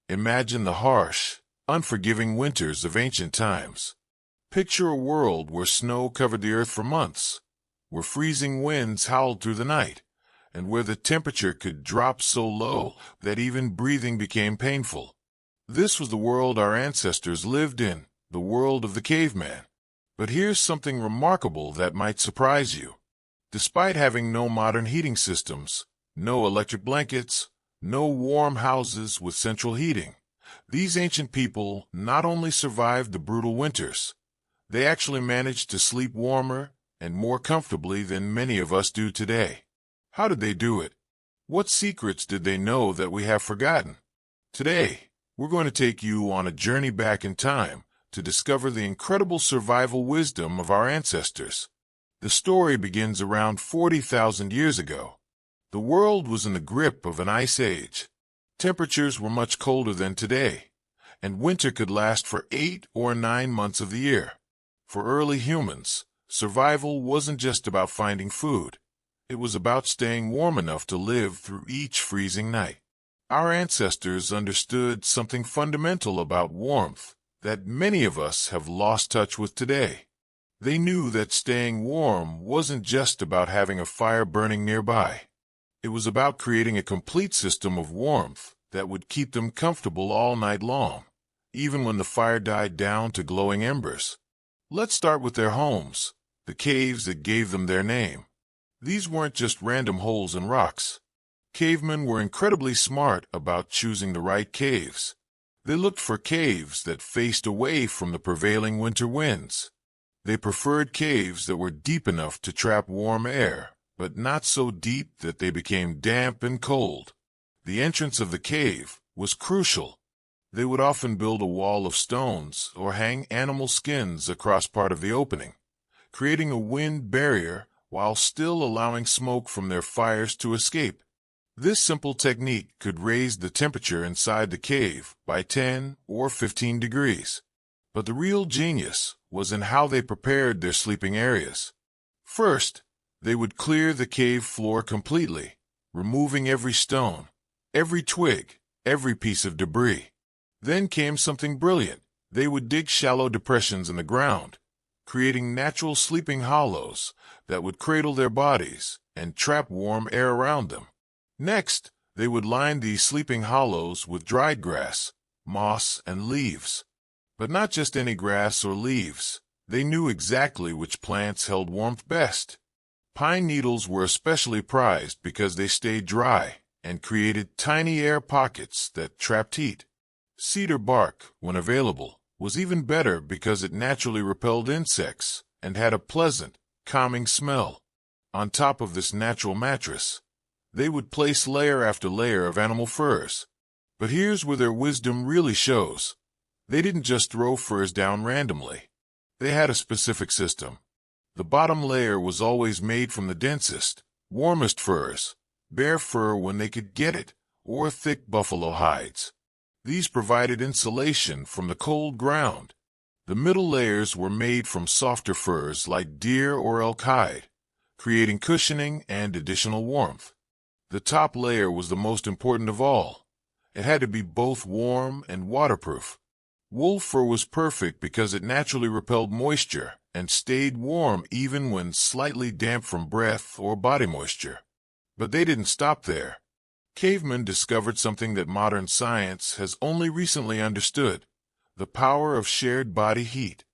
Imagine the harsh, unforgiving winters of ancient times. Picture a world where snow covered the earth for months, where freezing winds howled through the night, and where the temperature could drop so low that even breathing became painful. This was the world our ancestors lived in, the world of the caveman. But here's something remarkable that might surprise you. Despite having no modern heating systems, no electric blankets, no warm houses with central heating, these ancient people not only survived the brutal winters, they actually managed to sleep warmer and more comfortably than many of us do today. How did they do it? What secrets did they know that we have forgotten? Today, we're going to take you on a journey back in time to discover the incredible survival wisdom of our ancestors. The story begins around 40,000 years ago. The world was in the grip of an ice age. Temperatures were much colder than today, and winter could last for 8 or 9 months of the year. For early humans, survival wasn't just about finding food. It was about staying warm enough to live through each freezing night. Our ancestors understood something fundamental about warmth that many of us have lost touch with today. They knew that staying warm wasn't just about having a fire burning nearby. It was about creating a complete system of warmth that would keep them comfortable all night long, even when the fire died down to glowing embers. Let's start with their homes, the caves that gave them their name. These weren't just random holes in rocks. Cavemen were incredibly smart about choosing the right caves. They looked for caves that faced away from the prevailing winter winds. They preferred caves that were deep enough to trap warm air, but not so deep that they became damp and cold. The entrance of the cave was crucial. They would often build a wall of stones or hang animal skins across part of the opening, creating a wind barrier while still allowing smoke from their fires to escape. This simple technique could raise the temperature inside the cave by 10 or 15 degrees. But the real genius was in how they prepared their sleeping areas. First, they would clear the cave floor completely, removing every stone, every twig, every piece of debris. Then came something brilliant. They would dig shallow depressions in the ground, creating natural sleeping hollows that would cradle their bodies and trap warm air around them. Next, they would line these sleeping hollows with dried grass, moss, and leaves. But not just any grass or leaves. They knew exactly which plants held warmth best. Pine needles were especially prized because they stayed dry and created tiny air pockets that trapped heat. Cedar bark, when available, was even better because it naturally repelled insects and had a pleasant, calming smell. On top of this natural mattress, they would place layer after layer of animal furs. But here's where their wisdom really shows. They didn't just throw furs down randomly. They had a specific system. The bottom layer was always made from the densest, warmest furs, bear fur when they could get it, or thick buffalo hides. These provided insulation from the cold ground. The middle layers were made from softer furs like deer or elk hide, creating cushioning and additional warmth. The top layer was the most important of all. It had to be both warm and waterproof. Wool fur was perfect because it naturally repelled moisture and stayed warm even when slightly damp from breath or body moisture. But they didn't stop there. Cavemen discovered something that modern science has only recently understood: the power of shared body heat.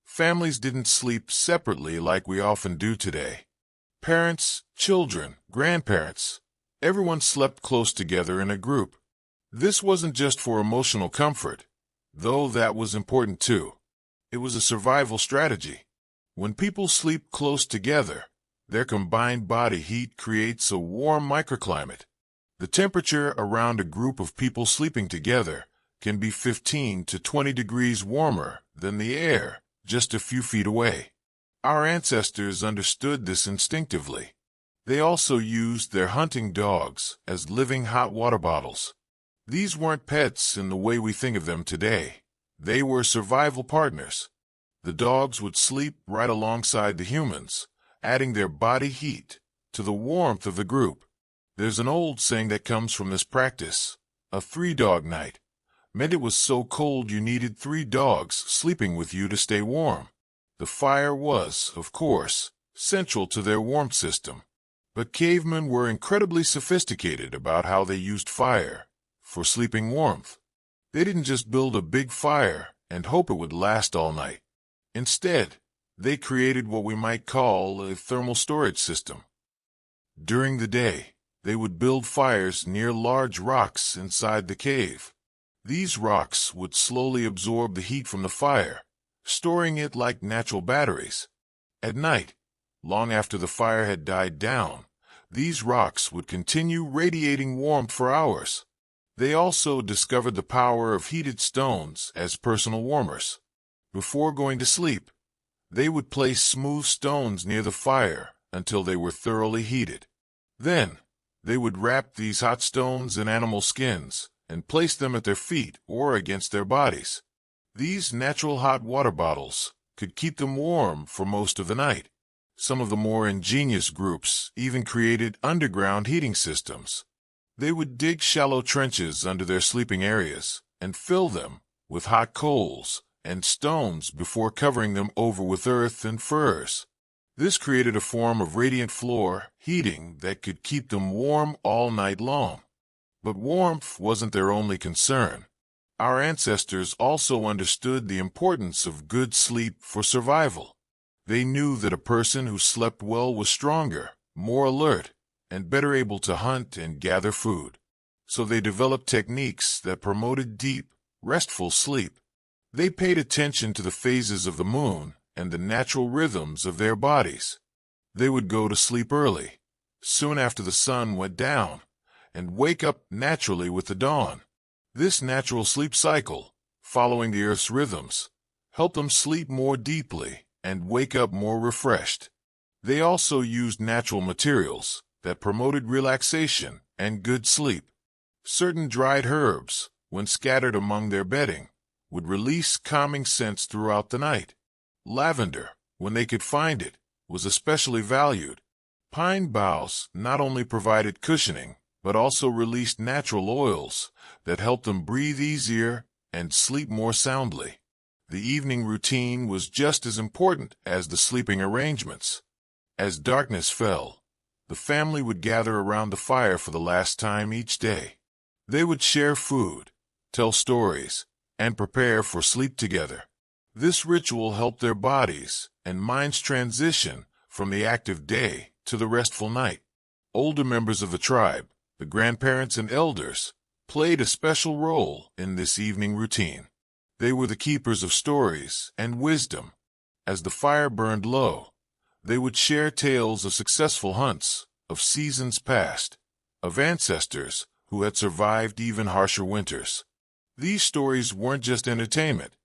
Families didn't sleep separately like we often do today. Parents, children, grandparents, everyone slept close together in a group. This wasn't just for emotional comfort, though that was important too. It was a survival strategy. When people sleep close together, their combined body heat creates a warm microclimate. The temperature around a group of people sleeping together can be 15 to 20 degrees warmer than the air just a few feet away. Our ancestors understood this instinctively. They also used their hunting dogs as living hot water bottles. These weren't pets in the way we think of them today. They were survival partners. The dogs would sleep right alongside the humans, adding their body heat to the warmth of the group. There's an old saying that comes from this practice: a three-dog night. meant it was so cold you needed 3 dogs sleeping with you to stay warm. The fire was, of course, central to their warmth system. But cavemen were incredibly sophisticated about how they used fire for sleeping warmth. They didn't just build a big fire and hope it would last all night. Instead, they created what we might call a thermal storage system. During the day, they would build fires near large rocks inside the cave. These rocks would slowly absorb the heat from the fire, storing it like natural batteries. At night, long after the fire had died down, these rocks would continue radiating warmth for hours. They also discovered the power of heated stones as personal warmers. Before going to sleep, they would place smooth stones near the fire until they were thoroughly heated. Then, they would wrap these hot stones in animal skins and place them at their feet or against their bodies. These natural hot water bottles could keep them warm for most of the night. Some of the more ingenious groups even created underground heating systems. They would dig shallow trenches under their sleeping areas and fill them with hot coals and stones before covering them over with earth and furs. This created a form of radiant floor heating that could keep them warm all night long. But warmth wasn't their only concern. Our ancestors also understood the importance of good sleep for survival. They knew that a person who slept well was stronger, more alert, and better able to hunt and gather food. So they developed techniques that promoted deep, restful sleep. They paid attention to the phases of the moon and the natural rhythms of their bodies. They would go to sleep early, soon after the sun went down, and wake up naturally with the dawn. This natural sleep cycle, following the Earth's rhythms, helped them sleep more deeply and wake up more refreshed. They also used natural materials that promoted relaxation and good sleep. Certain dried herbs, when scattered among their bedding, would release calming scents throughout the night. Lavender, when they could find it, was especially valued. Pine boughs not only provided cushioning, but also released natural oils that helped them breathe easier and sleep more soundly. The evening routine was just as important as the sleeping arrangements. As darkness fell, the family would gather around the fire for the last time each day. They would share food, tell stories, and prepare for sleep together. This ritual helped their bodies and minds transition from the active day to the restful night. Older members of the tribe, the grandparents and elders, played a special role in this evening routine. They were the keepers of stories and wisdom. As the fire burned low, they would share tales of successful hunts, of seasons past, of ancestors who had survived even harsher winters. These stories weren't just entertainment.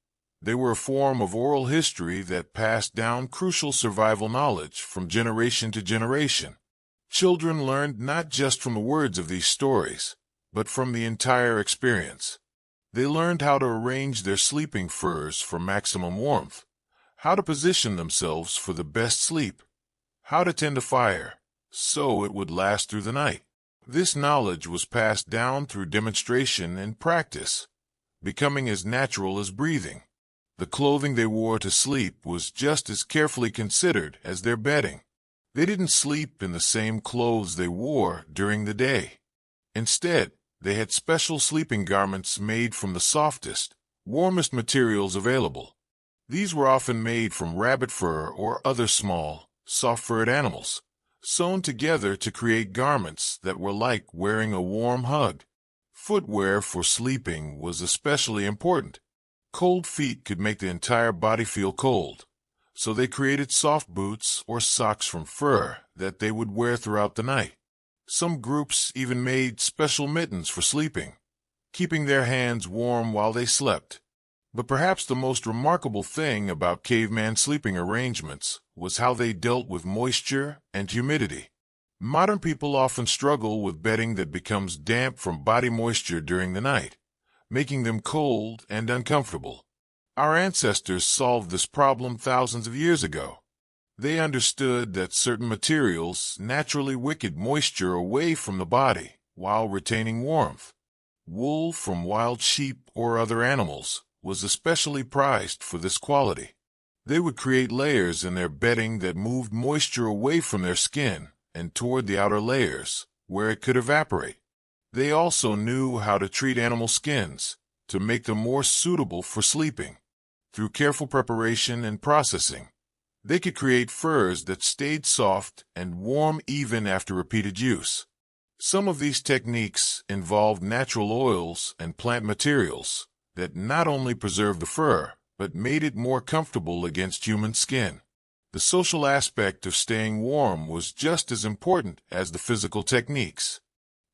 They were a form of oral history that passed down crucial survival knowledge from generation to generation. Children learned not just from the words of these stories, but from the entire experience. They learned how to arrange their sleeping furs for maximum warmth, how to position themselves for the best sleep, how to tend a fire so it would last through the night. This knowledge was passed down through demonstration and practice, becoming as natural as breathing. The clothing they wore to sleep was just as carefully considered as their bedding. They didn't sleep in the same clothes they wore during the day. Instead, they had special sleeping garments made from the softest, warmest materials available. These were often made from rabbit fur or other small, soft-furred animals, sewn together to create garments that were like wearing a warm hug. Footwear for sleeping was especially important. Cold feet could make the entire body feel cold, so they created soft boots or socks from fur that they would wear throughout the night. Some groups even made special mittens for sleeping, keeping their hands warm while they slept. But perhaps the most remarkable thing about caveman sleeping arrangements was how they dealt with moisture and humidity. Modern people often struggle with bedding that becomes damp from body moisture during the night, making them cold and uncomfortable. Our ancestors solved this problem thousands of years ago. They understood that certain materials naturally wick moisture away from the body while retaining warmth. Wool from wild sheep or other animals was especially prized for this quality. They would create layers in their bedding that moved moisture away from their skin and toward the outer layers, where it could evaporate. They also knew how to treat animal skins to make them more suitable for sleeping. Through careful preparation and processing, they could create furs that stayed soft and warm even after repeated use. Some of these techniques involved natural oils and plant materials that not only preserved the fur, but made it more comfortable against human skin. The social aspect of staying warm was just as important as the physical techniques.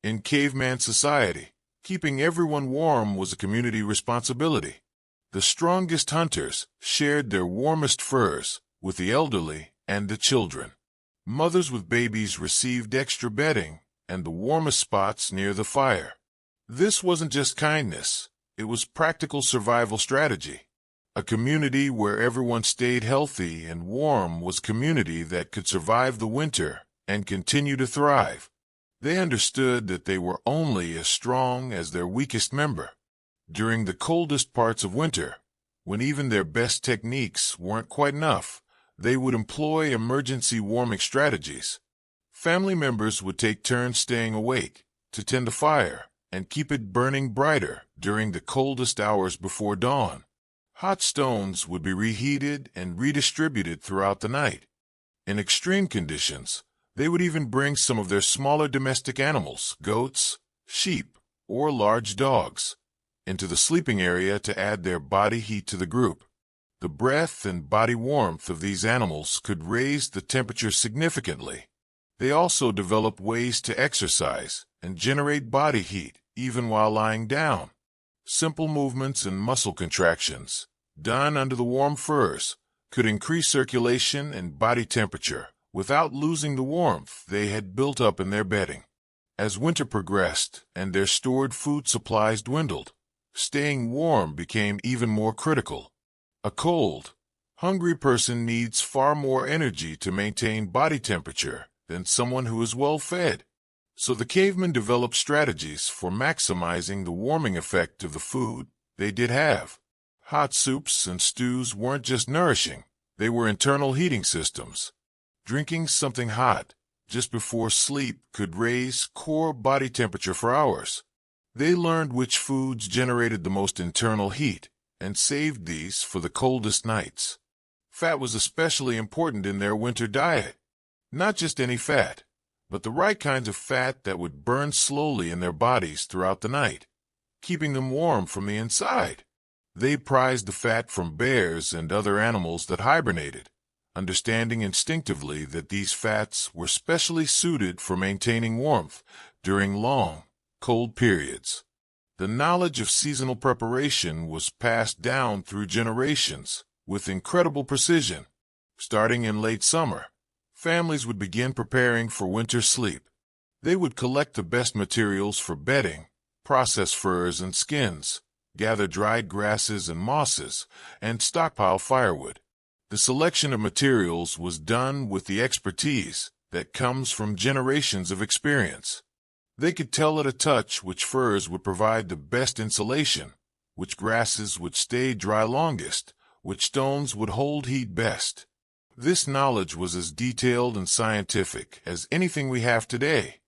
In caveman society, keeping everyone warm was a community responsibility. The strongest hunters shared their warmest furs with the elderly and the children. Mothers with babies received extra bedding and the warmest spots near the fire. This wasn't just kindness, it was practical survival strategy. A community where everyone stayed healthy and warm was a community that could survive the winter and continue to thrive. They understood that they were only as strong as their weakest member. During the coldest parts of winter, when even their best techniques weren't quite enough, they would employ emergency warming strategies. Family members would take turns staying awake to tend the fire and keep it burning brighter during the coldest hours before dawn. Hot stones would be reheated and redistributed throughout the night. In extreme conditions, they would even bring some of their smaller domestic animals, goats, sheep, or large dogs, into the sleeping area to add their body heat to the group. The breath and body warmth of these animals could raise the temperature significantly. They also developed ways to exercise and generate body heat even while lying down. Simple movements and muscle contractions, done under the warm furs, could increase circulation and body temperature without losing the warmth they had built up in their bedding. As winter progressed and their stored food supplies dwindled, staying warm became even more critical. A cold, hungry person needs far more energy to maintain body temperature than someone who is well fed. So the cavemen developed strategies for maximizing the warming effect of the food they did have. Hot soups and stews weren't just nourishing, they were internal heating systems. Drinking something hot just before sleep could raise core body temperature for hours. They learned which foods generated the most internal heat and saved these for the coldest nights. Fat was especially important in their winter diet. Not just any fat, but the right kinds of fat that would burn slowly in their bodies throughout the night, keeping them warm from the inside. They prized the fat from bears and other animals that hibernated, understanding instinctively that these fats were specially suited for maintaining warmth during long, cold periods. The knowledge of seasonal preparation was passed down through generations with incredible precision. Starting in late summer, families would begin preparing for winter sleep. They would collect the best materials for bedding, process furs and skins, gather dried grasses and mosses, and stockpile firewood. The selection of materials was done with the expertise that comes from generations of experience. They could tell at a touch which furs would provide the best insulation, which grasses would stay dry longest, which stones would hold heat best. This knowledge was as detailed and scientific as anything we have today.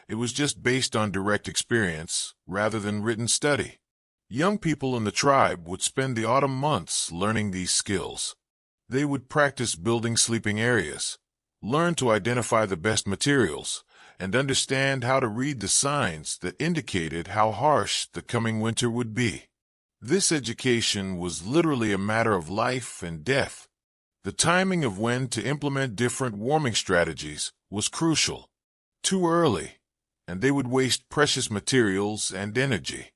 It was just based on direct experience rather than written study. Young people in the tribe would spend the autumn months learning these skills. They would practice building sleeping areas, learn to identify the best materials, and understand how to read the signs that indicated how harsh the coming winter would be. This education was literally a matter of life and death. The timing of when to implement different warming strategies was crucial. Too early, and they would waste precious materials and energy.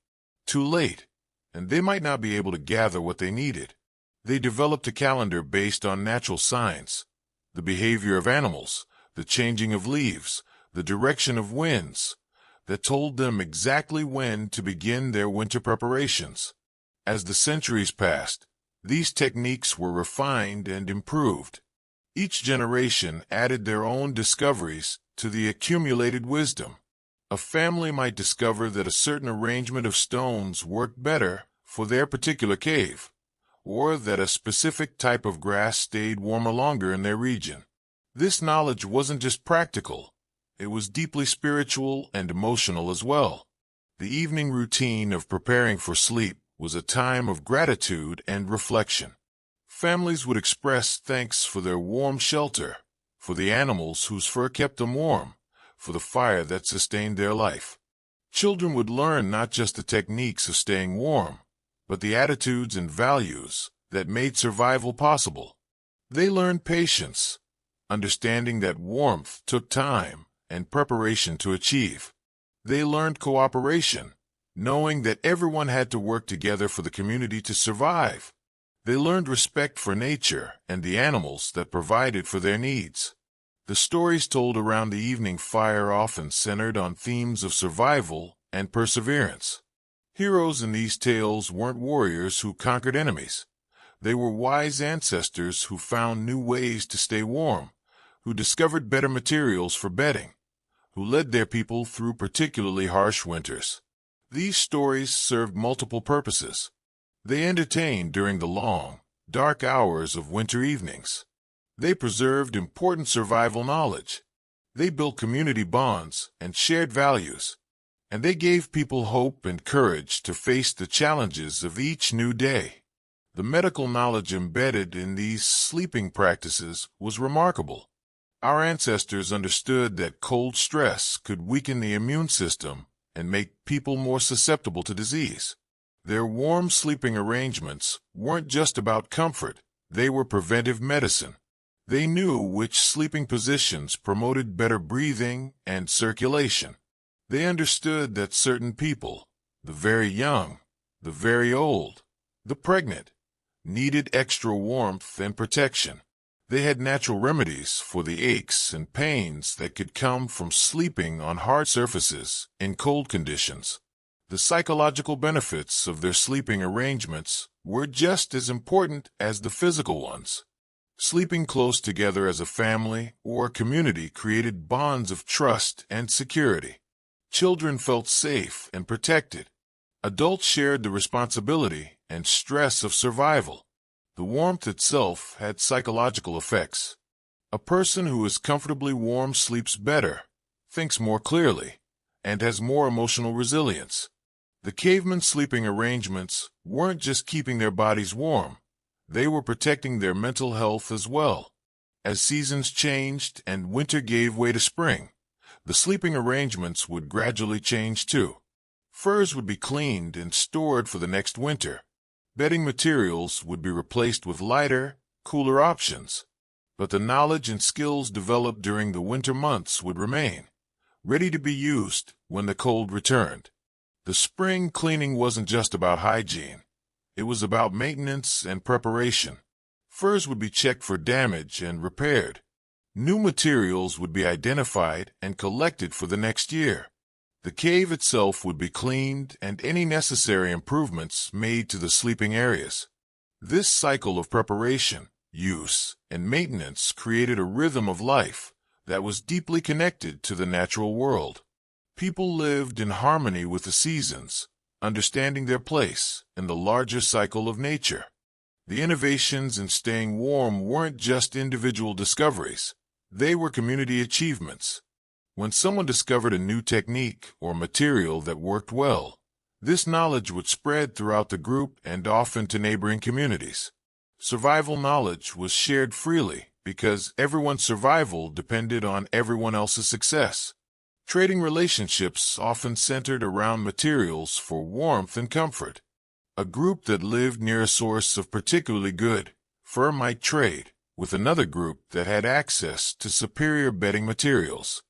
Too late, and they might not be able to gather what they needed. They developed a calendar based on natural signs, the behavior of animals, the changing of leaves, the direction of winds, that told them exactly when to begin their winter preparations. As the centuries passed, these techniques were refined and improved. Each generation added their own discoveries to the accumulated wisdom. A family might discover that a certain arrangement of stones worked better for their particular cave, or that a specific type of grass stayed warmer longer in their region. This knowledge wasn't just practical, it was deeply spiritual and emotional as well. The evening routine of preparing for sleep was a time of gratitude and reflection. Families would express thanks for their warm shelter, for the animals whose fur kept them warm, for the fire that sustained their life. Children would learn not just the techniques of staying warm, but the attitudes and values that made survival possible. They learned patience, understanding that warmth took time and preparation to achieve. They learned cooperation, knowing that everyone had to work together for the community to survive. They learned respect for nature and the animals that provided for their needs. The stories told around the evening fire often centered on themes of survival and perseverance. Heroes in these tales weren't warriors who conquered enemies. They were wise ancestors who found new ways to stay warm, who discovered better materials for bedding, who led their people through particularly harsh winters. These stories served multiple purposes. They entertained during the long, dark hours of winter evenings. They preserved important survival knowledge. They built community bonds and shared values. And they gave people hope and courage to face the challenges of each new day. The medical knowledge embedded in these sleeping practices was remarkable. Our ancestors understood that cold stress could weaken the immune system and make people more susceptible to disease. Their warm sleeping arrangements weren't just about comfort, they were preventive medicine. They knew which sleeping positions promoted better breathing and circulation. They understood that certain people, the very young, the very old, the pregnant, needed extra warmth and protection. They had natural remedies for the aches and pains that could come from sleeping on hard surfaces in cold conditions. The psychological benefits of their sleeping arrangements were just as important as the physical ones. Sleeping close together as a family or community created bonds of trust and security. Children felt safe and protected. Adults shared the responsibility and stress of survival. The warmth itself had psychological effects. A person who is comfortably warm sleeps better, thinks more clearly, and has more emotional resilience. The caveman sleeping arrangements weren't just keeping their bodies warm, they were protecting their mental health as well. As seasons changed and winter gave way to spring, the sleeping arrangements would gradually change too. Furs would be cleaned and stored for the next winter. Bedding materials would be replaced with lighter, cooler options. But the knowledge and skills developed during the winter months would remain, ready to be used when the cold returned. The spring cleaning wasn't just about hygiene. It was about maintenance and preparation. Furs would be checked for damage and repaired. New materials would be identified and collected for the next year. The cave itself would be cleaned and any necessary improvements made to the sleeping areas. This cycle of preparation, use, and maintenance created a rhythm of life that was deeply connected to the natural world. People lived in harmony with the seasons, understanding their place in the larger cycle of nature. The innovations in staying warm weren't just individual discoveries, they were community achievements. When someone discovered a new technique or material that worked well, this knowledge would spread throughout the group and often to neighboring communities. Survival knowledge was shared freely because everyone's survival depended on everyone else's success. Trading relationships often centered around materials for warmth and comfort. A group that lived near a source of particularly good fur might trade with another group that had access to superior bedding materials.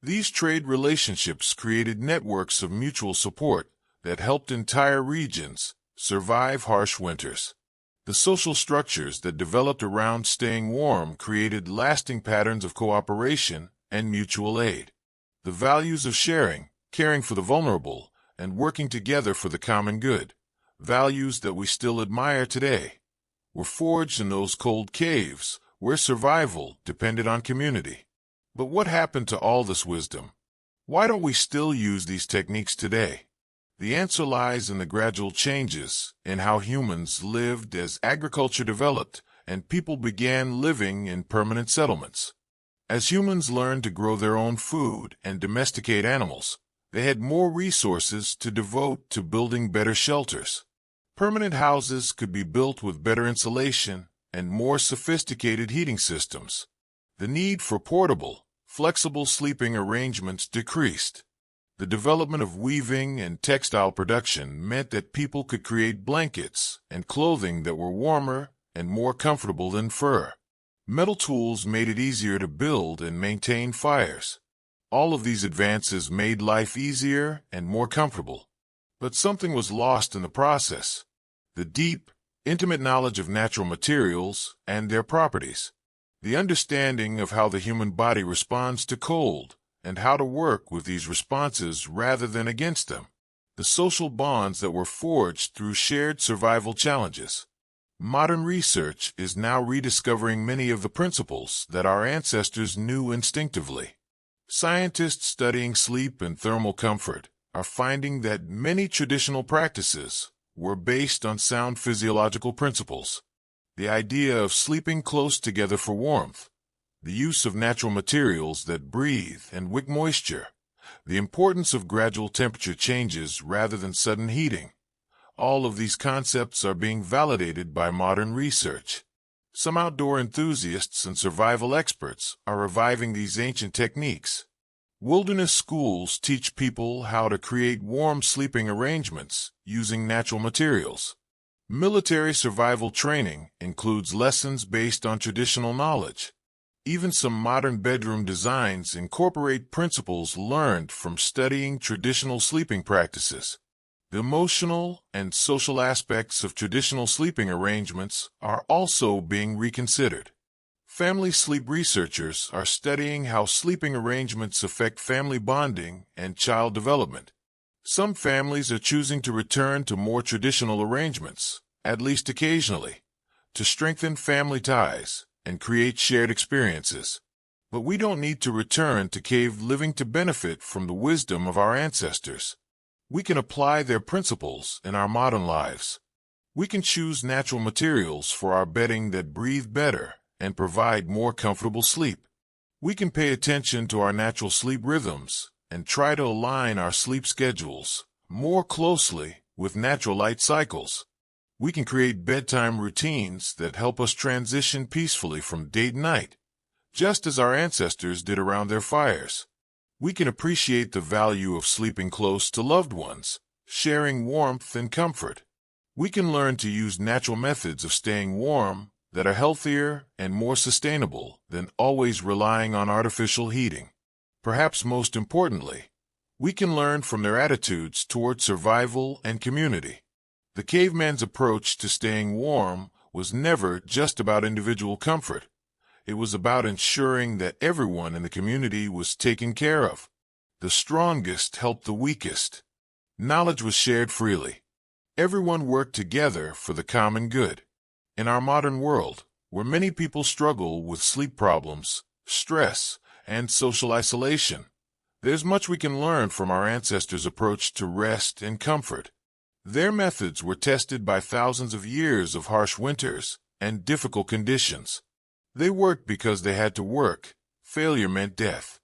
These trade relationships created networks of mutual support that helped entire regions survive harsh winters. The social structures that developed around staying warm created lasting patterns of cooperation and mutual aid. The values of sharing, caring for the vulnerable, and working together for the common good, values that we still admire today, were forged in those cold caves where survival depended on community. But what happened to all this wisdom? Why don't we still use these techniques today? The answer lies in the gradual changes in how humans lived as agriculture developed and people began living in permanent settlements. As humans learned to grow their own food and domesticate animals, they had more resources to devote to building better shelters. Permanent houses could be built with better insulation and more sophisticated heating systems. The need for portable, flexible sleeping arrangements decreased. The development of weaving and textile production meant that people could create blankets and clothing that were warmer and more comfortable than fur. Metal tools made it easier to build and maintain fires. All of these advances made life easier and more comfortable. But something was lost in the process: the deep, intimate knowledge of natural materials and their properties. The understanding of how the human body responds to cold, and how to work with these responses rather than against them. The social bonds that were forged through shared survival challenges. Modern research is now rediscovering many of the principles that our ancestors knew instinctively. Scientists studying sleep and thermal comfort are finding that many traditional practices were based on sound physiological principles. The idea of sleeping close together for warmth, the use of natural materials that breathe and wick moisture, the importance of gradual temperature changes rather than sudden heating. All of these concepts are being validated by modern research. Some outdoor enthusiasts and survival experts are reviving these ancient techniques. Wilderness schools teach people how to create warm sleeping arrangements using natural materials. Military survival training includes lessons based on traditional knowledge. Even some modern bedroom designs incorporate principles learned from studying traditional sleeping practices. The emotional and social aspects of traditional sleeping arrangements are also being reconsidered. Family sleep researchers are studying how sleeping arrangements affect family bonding and child development. Some families are choosing to return to more traditional arrangements, at least occasionally, to strengthen family ties and create shared experiences. But we don't need to return to cave living to benefit from the wisdom of our ancestors. We can apply their principles in our modern lives. We can choose natural materials for our bedding that breathe better and provide more comfortable sleep. We can pay attention to our natural sleep rhythms and try to align our sleep schedules more closely with natural light cycles. We can create bedtime routines that help us transition peacefully from day to night, just as our ancestors did around their fires. We can appreciate the value of sleeping close to loved ones, sharing warmth and comfort. We can learn to use natural methods of staying warm that are healthier and more sustainable than always relying on artificial heating. Perhaps most importantly, we can learn from their attitudes toward survival and community. The caveman's approach to staying warm was never just about individual comfort. It was about ensuring that everyone in the community was taken care of. The strongest helped the weakest. Knowledge was shared freely. Everyone worked together for the common good. In our modern world, where many people struggle with sleep problems, stress, and social isolation, there's much we can learn from our ancestors' approach to rest and comfort. Their methods were tested by thousands of years of harsh winters and difficult conditions. They worked because they had to work. Failure meant death.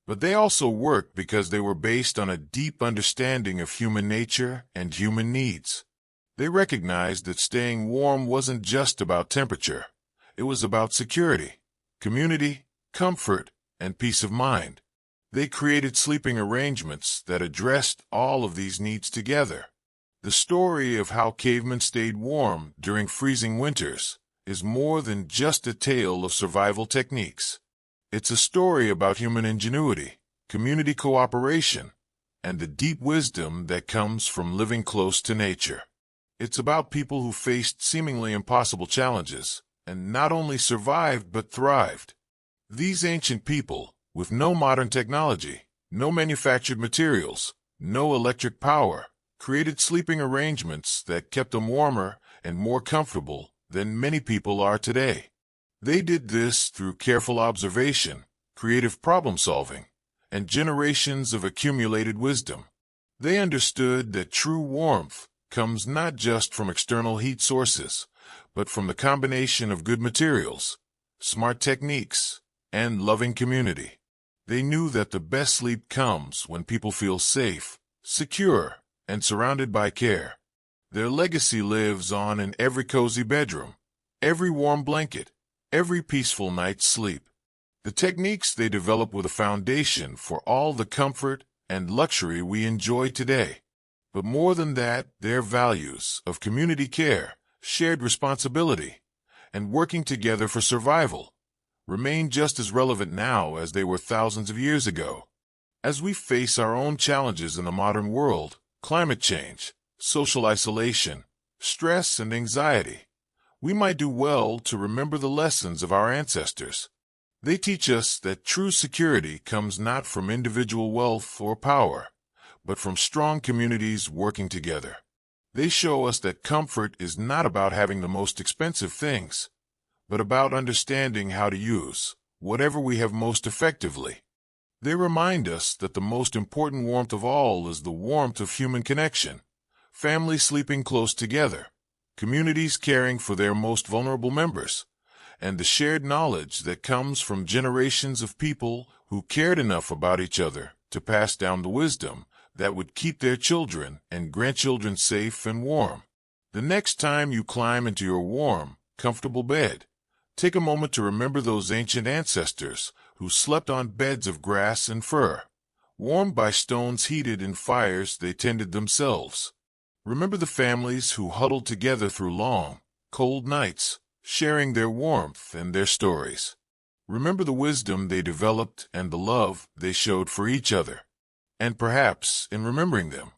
But they also worked because they were based on a deep understanding of human nature and human needs. They recognized that staying warm wasn't just about temperature. It was about security, community, comfort, and peace of mind. They created sleeping arrangements that addressed all of these needs together. The story of how cavemen stayed warm during freezing winters is more than just a tale of survival techniques. It's a story about human ingenuity, community cooperation, and the deep wisdom that comes from living close to nature. It's about people who faced seemingly impossible challenges and not only survived but thrived. These ancient people, with no modern technology, no manufactured materials, no electric power, created sleeping arrangements that kept them warmer and more comfortable than many people are today. They did this through careful observation, creative problem-solving, and generations of accumulated wisdom. They understood that true warmth comes not just from external heat sources, but from the combination of good materials, smart techniques, and loving community. They knew that the best sleep comes when people feel safe, secure, and surrounded by care. Their legacy lives on in every cozy bedroom, every warm blanket, every peaceful night's sleep. The techniques they developed were the foundation for all the comfort and luxury we enjoy today. But more than that, their values of community care, shared responsibility, and working together for survival remain just as relevant now as they were thousands of years ago. As we face our own challenges in the modern world, climate change, social isolation, stress, and anxiety, we might do well to remember the lessons of our ancestors. They teach us that true security comes not from individual wealth or power, but from strong communities working together. They show us that comfort is not about having the most expensive things, but about understanding how to use whatever we have most effectively. They remind us that the most important warmth of all is the warmth of human connection, families sleeping close together, communities caring for their most vulnerable members, and the shared knowledge that comes from generations of people who cared enough about each other to pass down the wisdom that would keep their children and grandchildren safe and warm. The next time you climb into your warm, comfortable bed, take a moment to remember those ancient ancestors who slept on beds of grass and fur, warmed by stones heated in fires they tended themselves. Remember the families who huddled together through long, cold nights, sharing their warmth and their stories. Remember the wisdom they developed and the love they showed for each other. And perhaps, in remembering them,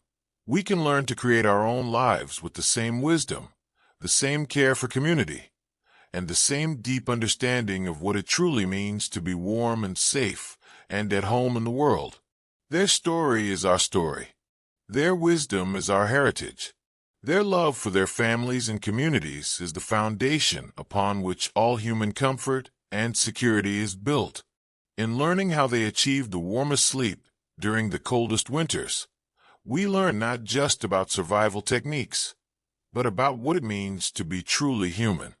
we can learn to create our own lives with the same wisdom, the same care for community, and the same deep understanding of what it truly means to be warm and safe and at home in the world. Their story is our story. Their wisdom is our heritage. Their love for their families and communities is the foundation upon which all human comfort and security is built. In learning how they achieved the warmest sleep during the coldest winters, we learn not just about survival techniques, but about what it means to be truly human.